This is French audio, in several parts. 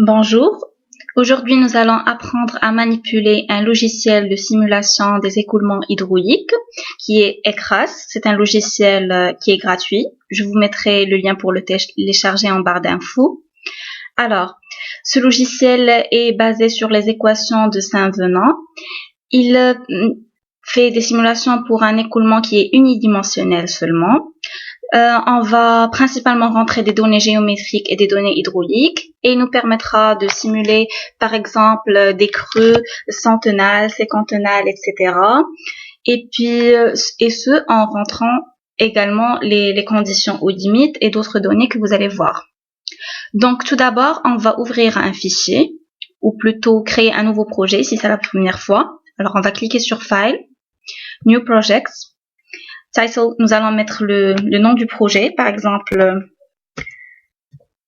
Bonjour, aujourd'hui nous allons apprendre à manipuler un logiciel de simulation des écoulements hydrauliques qui est ECRAS. C'est un logiciel qui est gratuit. Je vous mettrai le lien pour le télécharger en barre d'infos. Alors, ce logiciel est basé sur les équations de Saint-Venant. Il fait des simulations pour un écoulement qui est unidimensionnel seulement. On va principalement rentrer des données géométriques et des données hydrauliques et il nous permettra de simuler par exemple des creux centenales, séquentenales, etc. Et ce en rentrant également les conditions aux limites et d'autres données que vous allez voir. Donc tout d'abord, on va ouvrir un fichier ou plutôt créer un nouveau projet si c'est la première fois. Alors on va cliquer sur File, New Projects. Title, nous allons mettre le nom du projet, par exemple,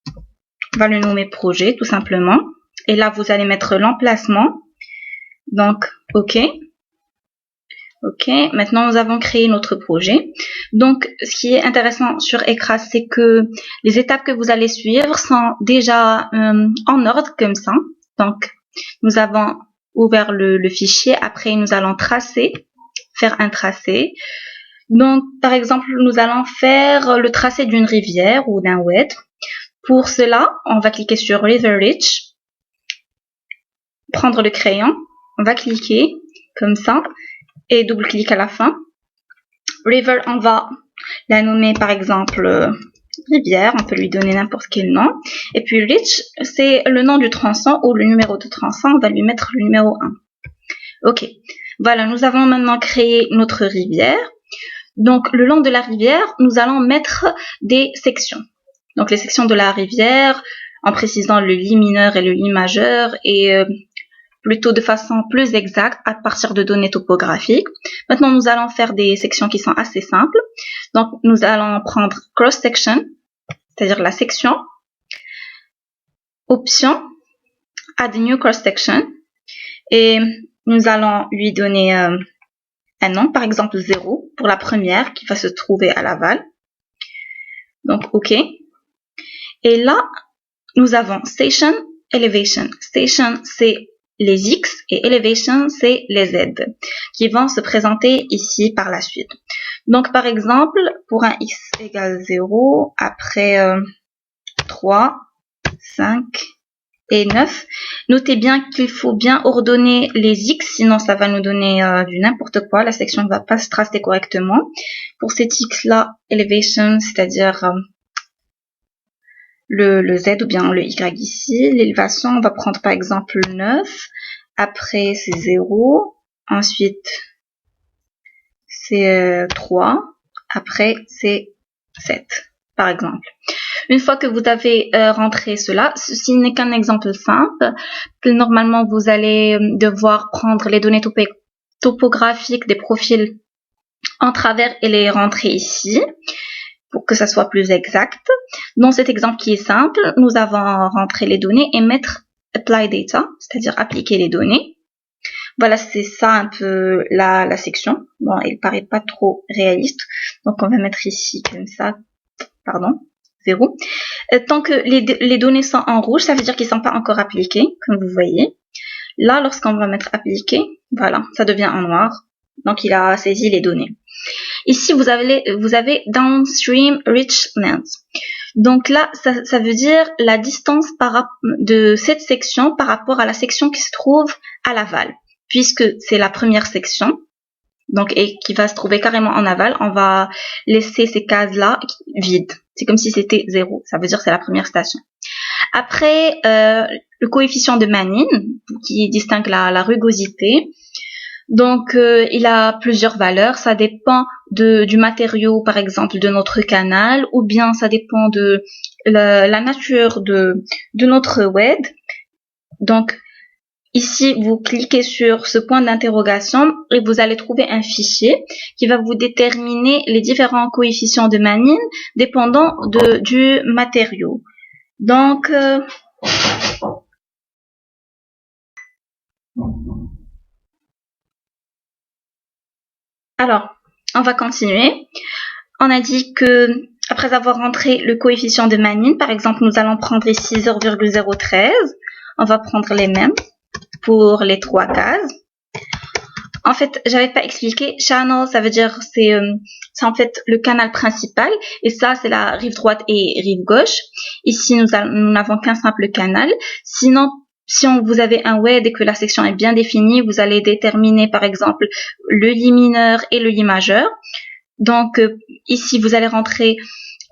on va le nommer projet tout simplement. Et là, vous allez mettre l'emplacement. Donc, OK. OK, maintenant nous avons créé notre projet. Donc, ce qui est intéressant sur ECRAS, c'est que les étapes que vous allez suivre sont déjà en ordre comme ça. Donc, nous avons ouvert le fichier. Après, nous allons faire un tracé. Donc, par exemple, nous allons faire le tracé d'une rivière ou d'un oued. Pour cela, on va cliquer sur River Ridge, prendre le crayon, on va cliquer comme ça et double-clic à la fin. River, on va la nommer par exemple rivière, on peut lui donner n'importe quel nom. Et puis Ridge, c'est le nom du tronçon ou le numéro de tronçon, on va lui mettre le numéro 1. Ok, voilà, nous avons maintenant créé notre rivière. Donc, le long de la rivière, nous allons mettre des sections. Donc, les sections de la rivière, en précisant le lit mineur et le lit majeur, et plutôt de façon plus exacte à partir de données topographiques. Maintenant, nous allons faire des sections qui sont assez simples. Donc, nous allons prendre cross-section, c'est-à-dire la section, option, add new cross-section, et nous allons lui donner un nom, par exemple 0 pour la première qui va se trouver à l'aval. Donc, OK. Et là, nous avons Station, Elevation. Station, c'est les X et Elevation, c'est les Z qui vont se présenter ici par la suite. Donc, par exemple, pour un X égale 0, après 3, 5... et 9. Notez bien qu'il faut bien ordonner les X, sinon ça va nous donner du n'importe quoi. La section ne va pas se tracer correctement. Pour cet X-là, elevation, c'est-à-dire le Z ou bien le Y ici. L'élévation, on va prendre par exemple 9. Après, c'est 0. Ensuite, c'est 3. Après, c'est 7, par exemple. Une fois que vous avez rentré cela, ceci n'est qu'un exemple simple. Normalement, vous allez devoir prendre les données topographiques des profils en travers et les rentrer ici pour que ça soit plus exact. Dans cet exemple qui est simple, nous avons rentré les données et mettre apply data, c'est-à-dire appliquer les données. Voilà, c'est ça un peu la section. Bon, il paraît pas trop réaliste, donc on va mettre ici comme ça, pardon. 0. Tant que les données sont en rouge, ça veut dire qu'ils ne sont pas encore appliqués, comme vous voyez. Là, lorsqu'on va mettre appliqué, voilà, ça devient en noir. Donc, il a saisi les données. Ici, vous avez downstream reach length. Donc là, ça veut dire la distance de cette section par rapport à la section qui se trouve à l'aval. Puisque c'est la première section, donc, et qui va se trouver carrément en aval, on va laisser ces cases-là vides. C'est comme si c'était 0. Ça veut dire que c'est la première station. Après, le coefficient de Manin, qui distingue la rugosité. Donc, il a plusieurs valeurs. Ça dépend du matériau, par exemple, de notre canal, ou bien ça dépend de la nature de notre oued. Donc, ici, vous cliquez sur ce point d'interrogation et vous allez trouver un fichier qui va vous déterminer les différents coefficients de Manin dépendant du matériau. Donc, alors, on va continuer. On a dit que après avoir rentré le coefficient de Manin, par exemple, nous allons prendre ici 0,013. on va prendre les mêmes pour les 3 cases. En fait, j'avais pas expliqué. Channel, ça veut dire c'est en fait le canal principal et ça c'est la rive droite et rive gauche. Ici nous n'avons qu'un simple canal. Sinon, si vous avez un WED et que la section est bien définie, vous allez déterminer par exemple le li mineur et le li majeur. Donc ici vous allez rentrer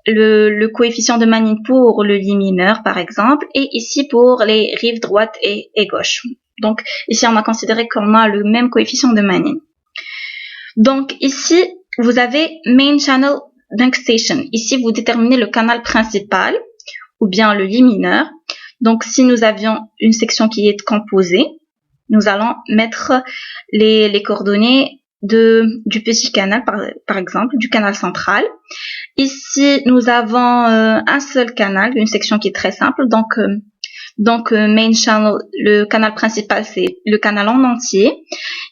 le coefficient de Manning pour le li mineur par exemple et ici pour les rives droite et gauche. Donc ici on a considéré qu'on a le même coefficient de Manning. Donc ici vous avez Main Channel Link Station. Ici vous déterminez le canal principal ou bien le li mineur. Donc si nous avions une section qui est composée, nous allons mettre les coordonnées du petit canal par exemple, du canal central. Ici nous avons un seul canal, une section qui est très simple. Donc main channel, le canal principal, c'est le canal en entier.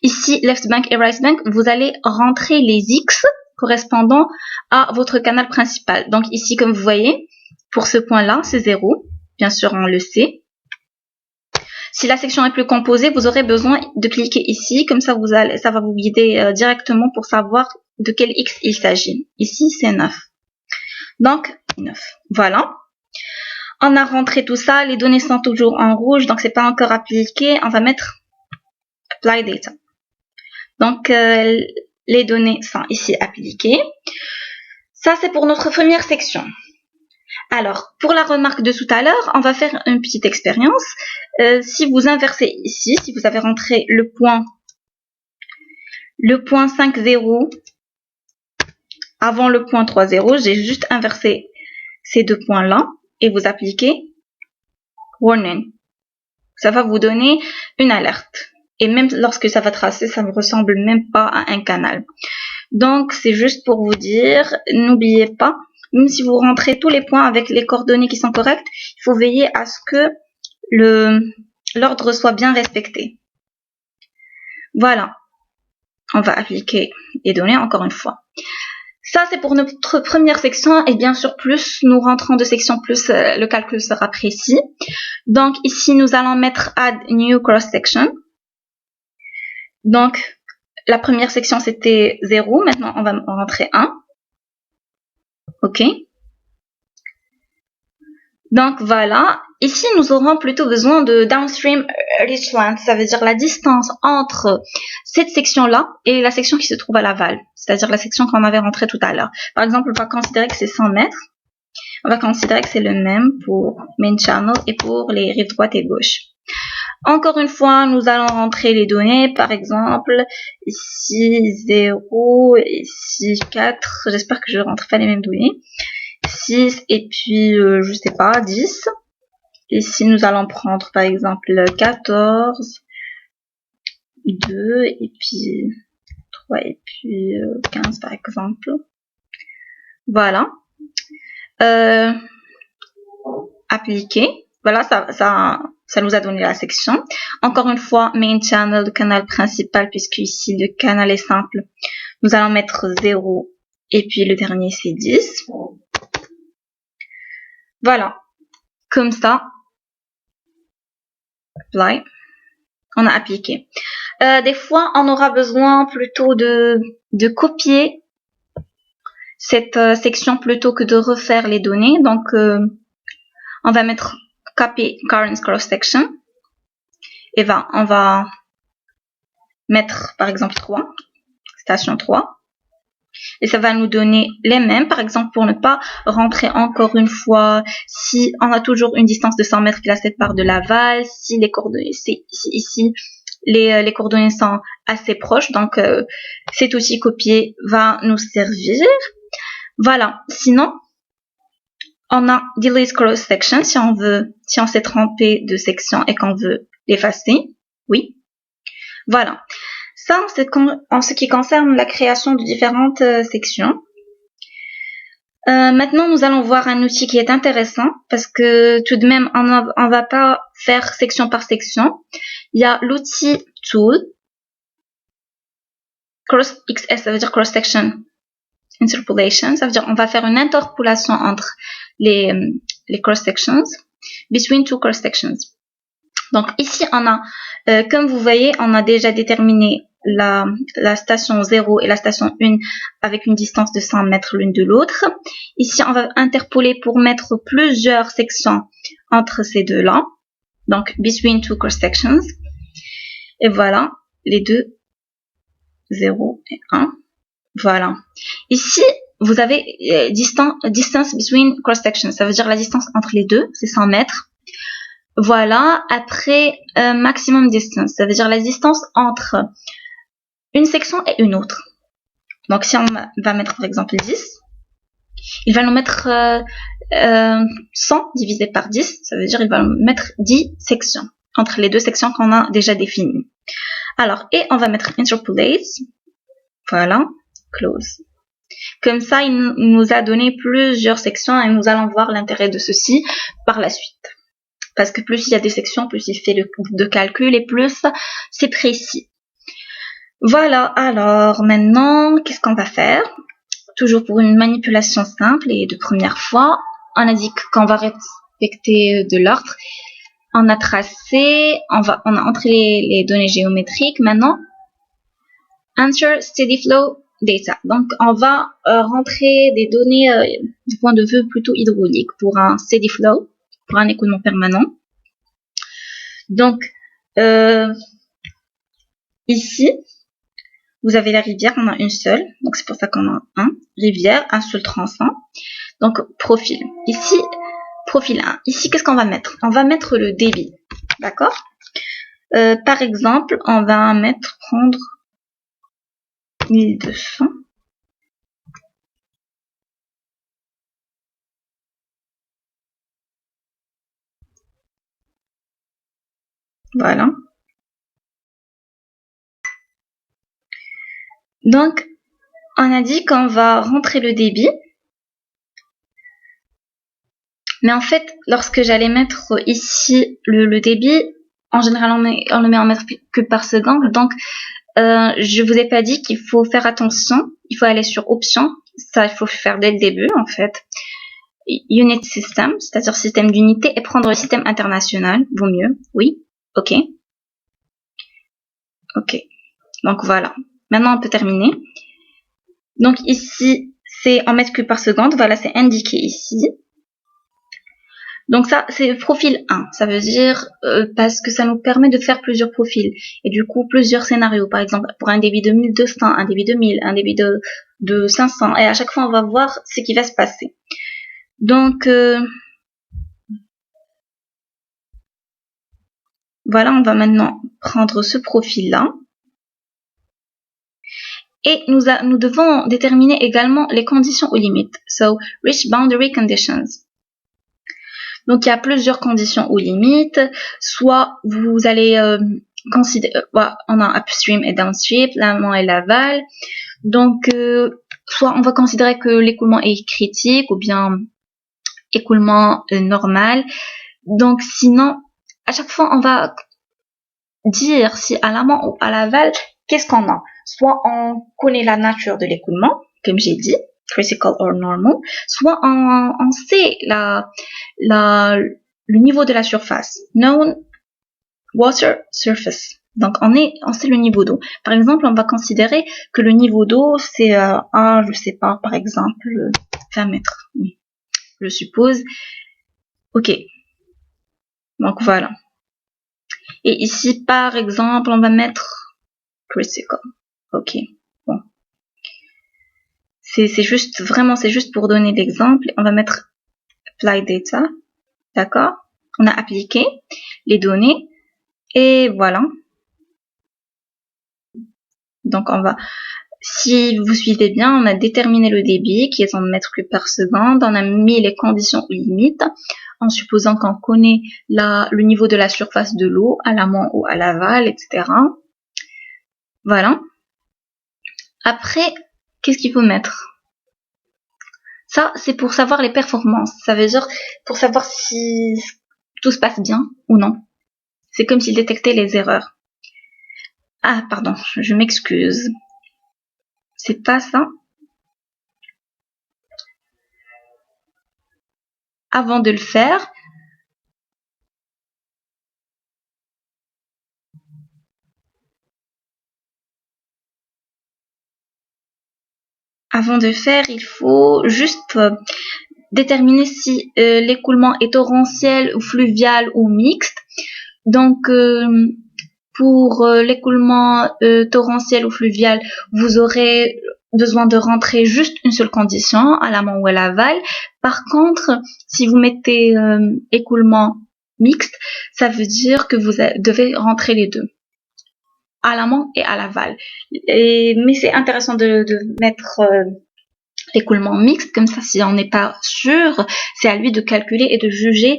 Ici, left bank et right bank, vous allez rentrer les X correspondant à votre canal principal. Donc ici, comme vous voyez, pour ce point-là, c'est 0. Bien sûr, on le sait. Si la section est plus composée, vous aurez besoin de cliquer ici. Comme ça, ça va vous guider directement pour savoir de quel X il s'agit. Ici, c'est 9. Donc, 9. Voilà. On a rentré tout ça, les données sont toujours en rouge, donc c'est pas encore appliqué. On va mettre Apply Data. Donc, les données sont ici appliquées. Ça, c'est pour notre première section. Alors, pour la remarque de tout à l'heure, on va faire une petite expérience. Si vous inversez ici, si vous avez rentré le point 5,0 avant le point 3,0, j'ai juste inversé ces deux points-là. Et vous appliquez Warning. Ça va vous donner une alerte. Et même lorsque ça va tracer, ça ne ressemble même pas à un canal. Donc, c'est juste pour vous dire, n'oubliez pas, même si vous rentrez tous les points avec les coordonnées qui sont correctes, il faut veiller à ce que l'ordre soit bien respecté. Voilà. On va appliquer les données encore une fois. Ça, c'est pour notre première section et bien sûr, plus nous rentrons de section, plus le calcul sera précis. Donc ici, nous allons mettre Add New Cross Section. Donc, la première section, c'était 0. Maintenant, on va rentrer 1. OK. Donc voilà. Ici, nous aurons plutôt besoin de Downstream Reach Length. Ça veut dire la distance entre cette section-là et la section qui se trouve à l'aval. C'est-à-dire la section qu'on avait rentrée tout à l'heure. Par exemple, on va considérer que c'est 100 mètres. On va considérer que c'est le même pour Main Channel et pour les rives droite et gauche. Encore une fois, nous allons rentrer les données. Par exemple, ici 0, ici 4. J'espère que je ne rentre pas les mêmes données. 6 et puis, je sais pas, 10. Ici, nous allons prendre par exemple 14, 2 et puis 3 et puis 15 par exemple. Voilà. Appliquer. Voilà, ça nous a donné la section. Encore une fois, Main Channel, le canal principal, puisque ici le canal est simple. Nous allons mettre 0 et puis le dernier c'est 10. Voilà. Comme ça, Apply. On a appliqué. Des fois, on aura besoin plutôt de copier cette section plutôt que de refaire les données. Donc, on va mettre Copy Current Cross Section. Et on va mettre, par exemple, 3. Station 3. Et ça va nous donner les mêmes, par exemple, pour ne pas rentrer encore une fois, si on a toujours une distance de 100 mètres qui la sépare de l'aval, si les coordonnées, ici, les coordonnées sont assez proches, donc cet outil copier va nous servir. Voilà, sinon, on a Delete Cross Section, si on s'est trompé de section et qu'on veut l'effacer, oui. Voilà. Ça, c'est en ce qui concerne la création de différentes sections. Maintenant, nous allons voir un outil qui est intéressant parce que tout de même, on va pas faire section par section. Il y a l'outil Tool. Cross XS, ça veut dire Cross Section Interpolation. Ça veut dire on va faire une interpolation entre les cross sections. Between two cross sections. Donc ici, on a, comme vous voyez, on a déjà déterminé la station 0 et la station 1 avec une distance de 100 mètres l'une de l'autre. Ici, on va interpoler pour mettre plusieurs sections entre ces deux-là. Donc, between two cross sections. Et voilà, les deux, 0 et 1. Voilà. Ici, vous avez distance between cross sections. Ça veut dire la distance entre les deux, c'est 100 mètres. Voilà, après maximum distance, ça veut dire la distance entre une section et une autre. Donc si on va mettre par exemple 10, il va nous mettre 100 divisé par 10, ça veut dire il va nous mettre 10 sections entre les deux sections qu'on a déjà définies. Alors, et on va mettre interpolate, voilà, close. Comme ça, il nous a donné plusieurs sections et nous allons voir l'intérêt de ceci par la suite. Parce que plus il y a des sections, plus il fait de calcul et plus c'est précis. Voilà, alors maintenant, qu'est-ce qu'on va faire? Toujours pour une manipulation simple et de première fois, on a dit qu'on va respecter de l'ordre. On a tracé, on a entré les données géométriques. Maintenant, enter steady flow data. Donc, on va rentrer des données du point de vue plutôt hydraulique pour un steady flow, pour un écoulement permanent. Donc, ici, vous avez la rivière, on a une seule. Donc, c'est pour ça qu'on a un. Rivière, un seul tronçon. Donc, profil. Ici, profil 1. Ici, qu'est-ce qu'on va mettre? On va mettre le débit. D'accord? Par exemple, on va prendre 1200. Voilà. Donc, on a dit qu'on va rentrer le débit. Mais en fait, lorsque j'allais mettre ici le débit, en général, on le met en mètres cubes par seconde. Donc, je vous ai pas dit qu'il faut faire attention. Il faut aller sur options. Ça, il faut faire dès le début, en fait. Unit system, c'est-à-dire système d'unité, et prendre le système international. Vaut mieux. Oui. OK. OK. Donc, voilà. Maintenant, on peut terminer. Donc, ici, c'est en mètres cubes par seconde. Voilà, c'est indiqué ici. Donc ça, c'est profil 1. Ça veut dire parce que ça nous permet de faire plusieurs profils. Et du coup, plusieurs scénarios. Par exemple, pour un débit de 1200, un débit de 1000, un débit de 500. Et à chaque fois, on va voir ce qui va se passer. Donc, voilà, on va maintenant prendre ce profil-là. Et nous devons déterminer également les conditions aux limites. So, reach boundary conditions. Donc, il y a plusieurs conditions aux limites. Soit vous allez considérer, on a upstream et downstream, l'amont et l'aval. Donc, soit on va considérer que l'écoulement est critique ou bien écoulement normal. Donc, sinon, à chaque fois, on va dire si à l'amont ou à l'aval, qu'est-ce qu'on a. Soit on connaît la nature de l'écoulement, comme j'ai dit, critical or normal, soit on sait le niveau de la surface, known water surface. Donc on sait le niveau d'eau. Par exemple, on va considérer que le niveau d'eau c'est je sais pas, par exemple 20 mètres. Oui, je suppose. OK. Donc voilà. Et ici, par exemple, on va mettre critical. OK. Bon. C'est juste, vraiment, c'est juste pour donner l'exemple. On va mettre apply data. D'accord? On a appliqué les données. Et voilà. Donc, si vous suivez bien, on a déterminé le débit qui est en mètres cubes par seconde. On a mis les conditions limites en supposant qu'on connaît le niveau de la surface de l'eau à l'amont ou à l'aval, etc. Voilà. Après, qu'est-ce qu'il faut mettre? Ça, c'est pour savoir les performances. Ça veut dire pour savoir si tout se passe bien ou non. C'est comme s'il détectait les erreurs. Ah, pardon, je m'excuse. C'est pas ça. Avant de le faire, avant de faire, il faut juste déterminer si l'écoulement est torrentiel ou fluvial ou mixte. Donc, pour l'écoulement torrentiel ou fluvial, vous aurez besoin de rentrer juste une seule condition, à l'amont ou à l'aval. Par contre, si vous mettez écoulement mixte, ça veut dire que vous devez rentrer les deux, à l'amont et à l'aval. Mais c'est intéressant de mettre l'écoulement mixte, comme ça si on n'est pas sûr, c'est à lui de calculer et de juger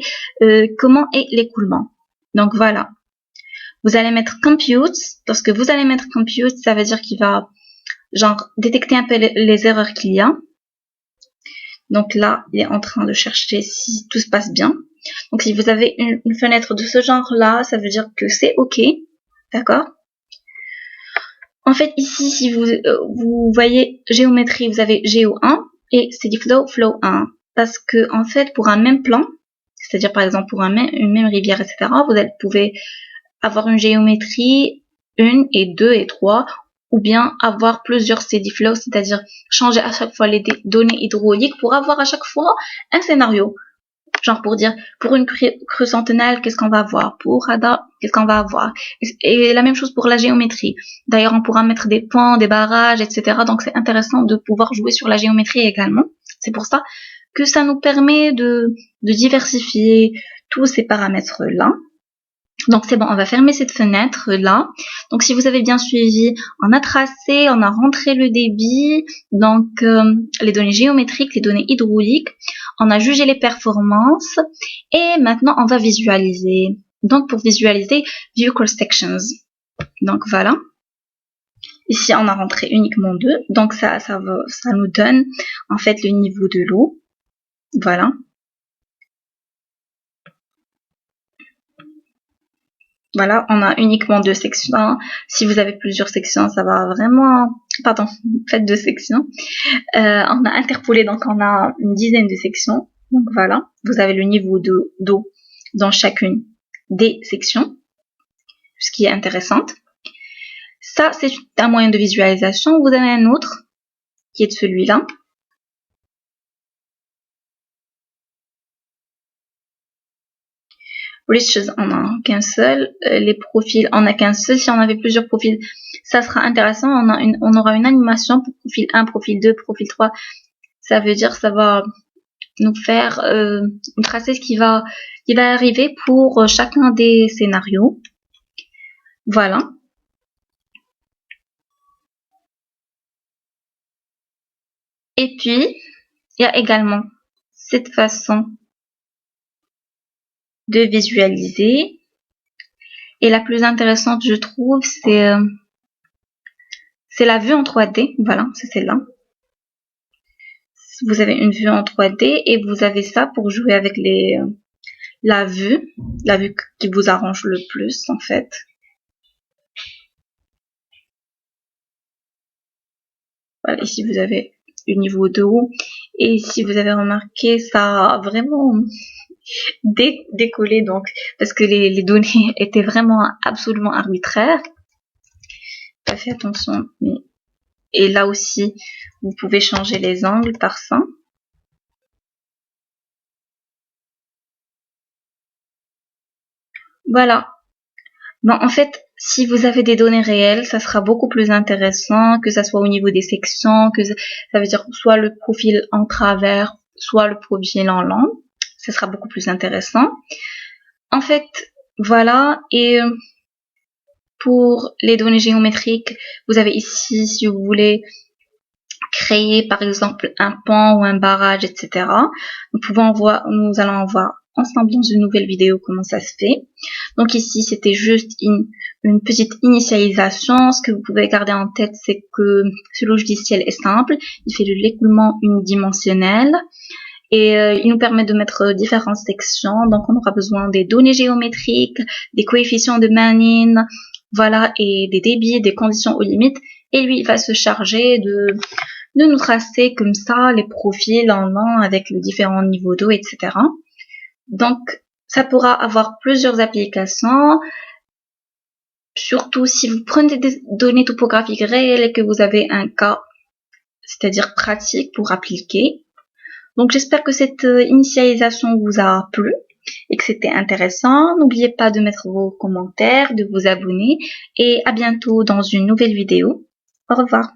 comment est l'écoulement. Donc voilà. Vous allez mettre compute, parce que vous allez mettre compute, ça veut dire qu'il va genre détecter un peu les erreurs qu'il y a. Donc là, il est en train de chercher si tout se passe bien. Donc si vous avez une fenêtre de ce genre-là, ça veut dire que c'est OK. D'accord? En fait, ici, si vous voyez géométrie, vous avez Géo 1 et Steadyflow, Flow 1. Parce que, en fait, pour un même plan, c'est-à-dire par exemple pour une même rivière, etc., vous pouvez avoir une géométrie 1 et 2 et 3, ou bien avoir plusieurs Steadyflow, c'est-à-dire changer à chaque fois les données hydrauliques pour avoir à chaque fois un scénario. Genre pour dire, pour une crue centenale, qu'est-ce qu'on va avoir? Pour Ada, qu'est-ce qu'on va avoir? Et la même chose pour la géométrie. D'ailleurs, on pourra mettre des ponts, des barrages, etc. Donc c'est intéressant de pouvoir jouer sur la géométrie également. C'est pour ça que ça nous permet de diversifier tous ces paramètres-là. Donc c'est bon, on va fermer cette fenêtre là. Donc si vous avez bien suivi, on a tracé, on a rentré le débit, donc les données géométriques, les données hydrauliques, on a jugé les performances et maintenant on va visualiser. Donc pour visualiser, view cross sections. Donc voilà. Ici on a rentré uniquement 2, donc ça nous donne en fait le niveau de l'eau. Voilà. Voilà, on a uniquement 2 sections. Si vous avez plusieurs sections, ça va vraiment... Pardon, faites 2 sections. On a interpolé, donc on a une dizaine de sections. Donc voilà, vous avez le niveau d'eau dans chacune des sections, ce qui est intéressant. Ça, c'est un moyen de visualisation. Vous avez un autre, qui est de celui-là. Riches, on n'a qu'un seul. Les profils, on n'a qu'un seul. Si on avait plusieurs profils, ça sera intéressant. On aura une animation pour profil 1, profil 2, profil 3. Ça veut dire ça va nous faire tracer ce qui va arriver pour chacun des scénarios. Voilà. Et puis, il y a également cette façon de visualiser. Et la plus intéressante, je trouve, c'est la vue en 3D. Voilà, c'est celle-là. Vous avez une vue en 3D et vous avez ça pour jouer avec la vue qui vous arrange le plus en fait. Voilà, ici vous avez le niveau de haut et si vous avez remarqué, ça a vraiment décollé donc parce que les données étaient vraiment absolument arbitraires. Faites attention, mais et là aussi vous pouvez changer les angles par ça. Voilà. Bon, en fait, si vous avez des données réelles, ça sera beaucoup plus intéressant, que ça soit au niveau des sections, que ça veut dire soit le profil en travers, soit le profil en long. Ça sera beaucoup plus intéressant. En fait, voilà. Et pour les données géométriques, vous avez ici, si vous voulez créer par exemple un pont ou un barrage, etc. Nous allons voir ensemble dans une nouvelle vidéo comment ça se fait. Donc ici, c'était juste une petite initialisation. Ce que vous pouvez garder en tête, c'est que ce logiciel est simple. Il fait de l'écoulement unidimensionnel et il nous permet de mettre différentes sections. Donc on aura besoin des données géométriques, des coefficients de Manin, voilà, et des débits, des conditions aux limites. Et lui, il va se charger de nous tracer comme ça les profils en long avec les différents niveaux d'eau, etc. Donc, ça pourra avoir plusieurs applications, surtout si vous prenez des données topographiques réelles et que vous avez un cas c'est-à-dire pratique pour appliquer. Donc j'espère que cette initialisation vous a plu et que c'était intéressant. N'oubliez pas de mettre vos commentaires, de vous abonner et à bientôt dans une nouvelle vidéo. Au revoir.